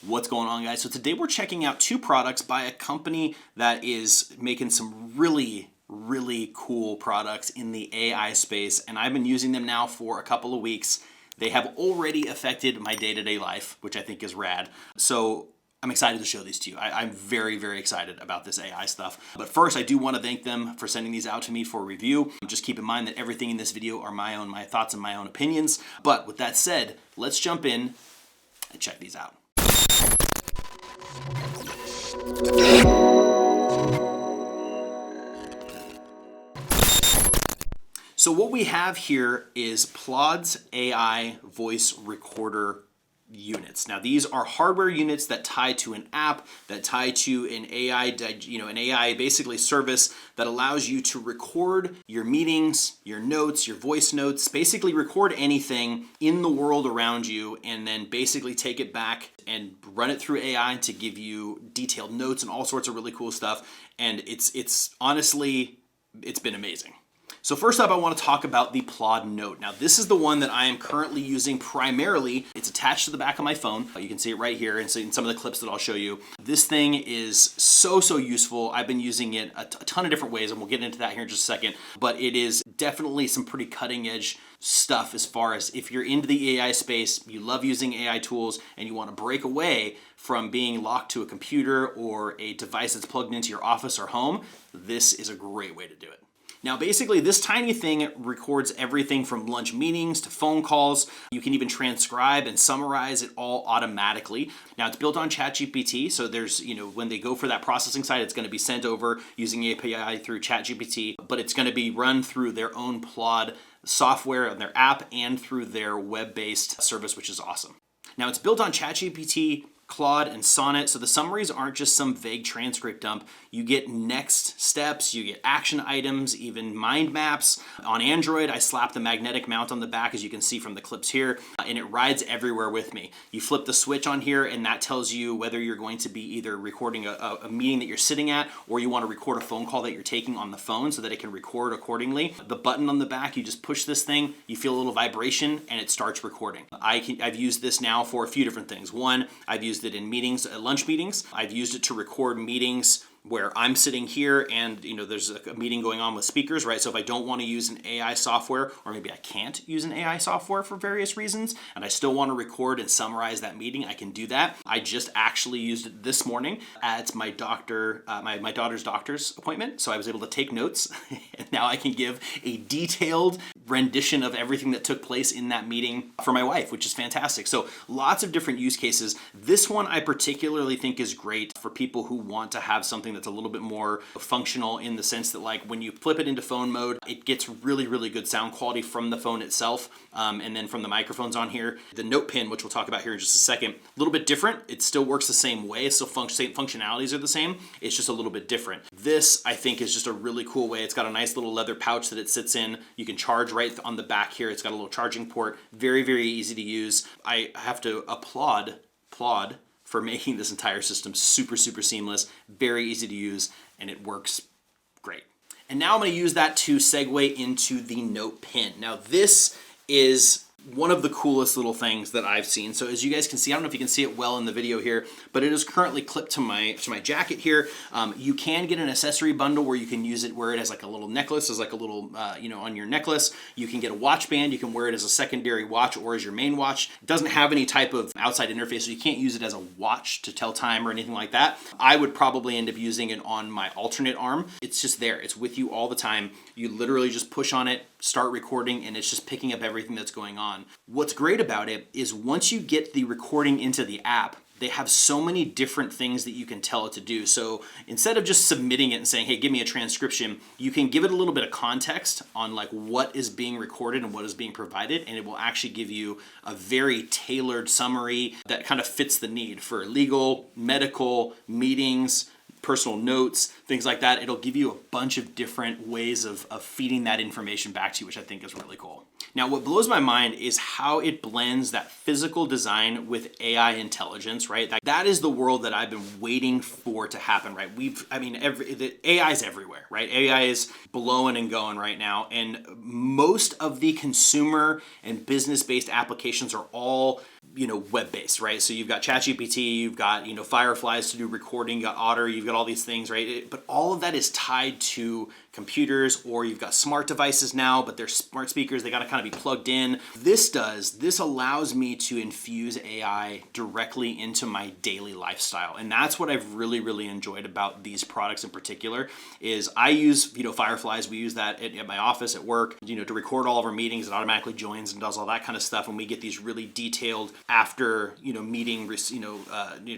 What's going on, guys? So today we're checking out two products by a company that is making some really cool products in the AI space, and I've been using them now for a couple of weeks. They have already affected my day-to-day life, which I think is rad. So I'm excited to show these to you. I'm very excited about this AI stuff. But first, I do want to thank them for sending these out to me for review. Just keep in mind that everything in this video are my thoughts and my own opinions. But with that said, let's jump in and check these out. So what we have here is Plaud's AI voice recorder units. Now these are hardware units that tie to an app, that tie to an AI basically service that allows you to record your meetings, your notes, your voice notes, basically record anything in the world around you and then basically take it back and run it through AI to give you detailed notes and all sorts of really cool stuff. And it's honestly, it's been amazing. So first up, I want to talk about the Plaud Note. Now this is the one that I am currently using primarily. It's attached to the back of my phone. You can see it right here and see in some of the clips that I'll show you. This thing is so useful. I've been using it a ton of different ways, and we'll get into that here in just a second. But it is definitely some pretty cutting edge stuff as far as if you're into the AI space, you love using AI tools, and you want to break away from being locked to a computer or a device that's plugged into your office or home, this is a great way to do it. Now basically this tiny thing records everything from lunch meetings to phone calls. You can even transcribe and summarize it all automatically. Now it's built on ChatGPT, so there's, when they go for that processing side, it's going to be sent over using API through ChatGPT, but it's going to be run through their own Plaud software and their app and through their web-based service, which is awesome. Now it's built on ChatGPT, Claude, and Sonnet, so the summaries aren't just some vague transcript dump. You get next steps, you get action items, even mind maps. On Android, I slap the magnetic mount on the back, as you can see from the clips here, and it rides everywhere with me. You flip the switch on here, and that tells you whether you're going to be either recording a meeting that you're sitting at, or you want to record a phone call that you're taking on the phone so that it can record accordingly. The button on the back, you just push this thing, you feel a little vibration, and it starts recording. I've used this now for a few different things. One, I've used it in meetings, lunch meetings. I've used it to record meetings where I'm sitting here and there's a meeting going on with speakers, right? So if I don't want to use an AI software, or maybe I can't use an AI software for various reasons, and I still want to record and summarize that meeting, I can do that. I just actually used it this morning at my doctor, my daughter's doctor's appointment. So I was able to take notes and now I can give a detailed rendition of everything that took place in that meeting for my wife, which is fantastic. So lots of different use cases. This one I particularly think is great for people who want to have something that's a little bit more functional, in the sense that like when you flip it into phone mode, it gets really good sound quality from the phone itself, and then from the microphones on here. The NotePin, which we'll talk about here in just a second, a little bit different. It still works the same way, so same functionalities are the same. It's just a little bit different. This, I think, is just a really cool way. It's got a nice little leather pouch that it sits in. You can charge right on the back here. It's got a little charging port. Very easy to use. I have to applaud Plaud for making this entire system super seamless, very easy to use, and it works great. And now I'm going to use that to segue into the NotePin. Now this is one of the coolest little things that I've seen. So as you guys can see, I don't know if you can see it well in the video here, but it is currently clipped to my jacket here. You can get an accessory bundle where you can use it where it has like a little necklace, as like a little, on your necklace. You can get a watch band. You can wear it as a secondary watch or as your main watch. It doesn't have any type of outside interface, so you can't use it as a watch to tell time or anything like that. I would probably end up using it on my alternate arm. It's just there. It's with you all the time. You literally just push on it, start recording, and it's just picking up everything that's going on. What's great about it is once you get the recording into the app, they have so many different things that you can tell it to do. So instead of just submitting it and saying, hey, give me a transcription, you can give it a little bit of context on like what is being recorded and what is being provided, and it will actually give you a very tailored summary that kind of fits the need for legal, medical, meetings, personal notes, things like that. It'll give you a bunch of different ways of feeding that information back to you, which I think is really cool. Now, what blows my mind is how it blends that physical design with AI intelligence, right? That is the world that I've been waiting for to happen, right? The AI is everywhere, right? AI is blowing and going right now, and most of the consumer and business-based applications are all web-based, right? So you've got ChatGPT, you've got, Fireflies to do recording, you got Otter, you've got all these things, right? But all of that is tied to computers, or you've got smart devices now, but they're smart speakers, they got to kind of be plugged in. This allows me to infuse AI directly into my daily lifestyle. And that's what I've really, really enjoyed about these products in particular is I use, Fireflies. We use that at my office, at work, to record all of our meetings. It automatically joins and does all that kind of stuff. And we get these really detailed after, meeting,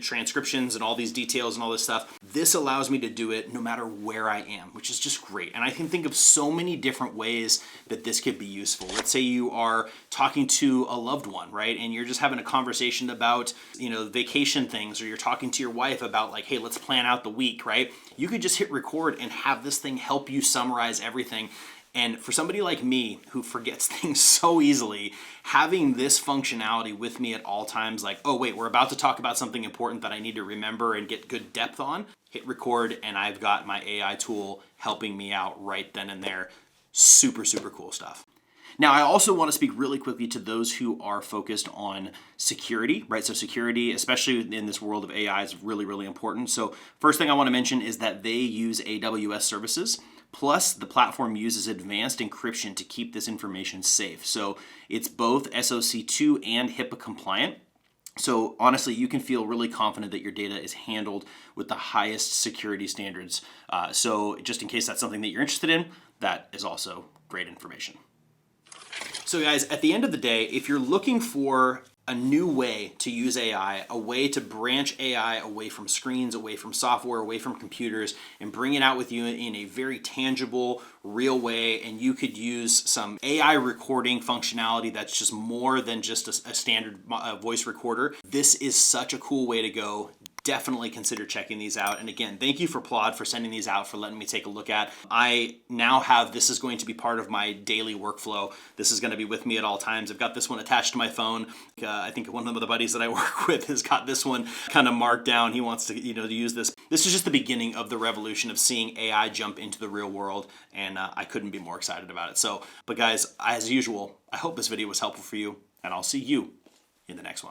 transcriptions and all these details and all this stuff. This allows me to do it no matter where I am, which is just great. And I can think of so many different ways that this could be useful. Let's say you are talking to a loved one, right? And you're just having a conversation about, vacation things, or you're talking to your wife about like, hey, let's plan out the week, right? You could just hit record and have this thing help you summarize everything. And for somebody like me who forgets things so easily, having this functionality with me at all times, like, oh wait, we're about to talk about something important that I need to remember and get good depth on, hit record, and I've got my AI tool helping me out right then and there. Super, super cool stuff. Now, I also want to speak really quickly to those who are focused on security, right? So security, especially in this world of AI, is really, really important. So first thing I want to mention is that they use AWS services. Plus, the platform uses advanced encryption to keep this information safe. So it's both SOC2 and HIPAA compliant. So honestly, you can feel really confident that your data is handled with the highest security standards. So just in case that's something that you're interested in, that is also great information. So guys, at the end of the day, if you're looking for a new way to use AI, a way to branch AI away from screens, away from software, away from computers, and bring it out with you in a very tangible, real way, and you could use some AI recording functionality that's just more than just a standard voice recorder, this is such a cool way to go. Definitely consider checking these out. And again, thank you for Plaud for sending these out, for letting me take a look at. I now have, this is going to be part of my daily workflow. This is going to be with me at all times. I've got this one attached to my phone. I think one of the buddies that I work with has got this one kind of marked down. He wants to, to use this. This is just the beginning of the revolution of seeing AI jump into the real world. And I couldn't be more excited about it. So, but guys, as usual, I hope this video was helpful for you, and I'll see you in the next one.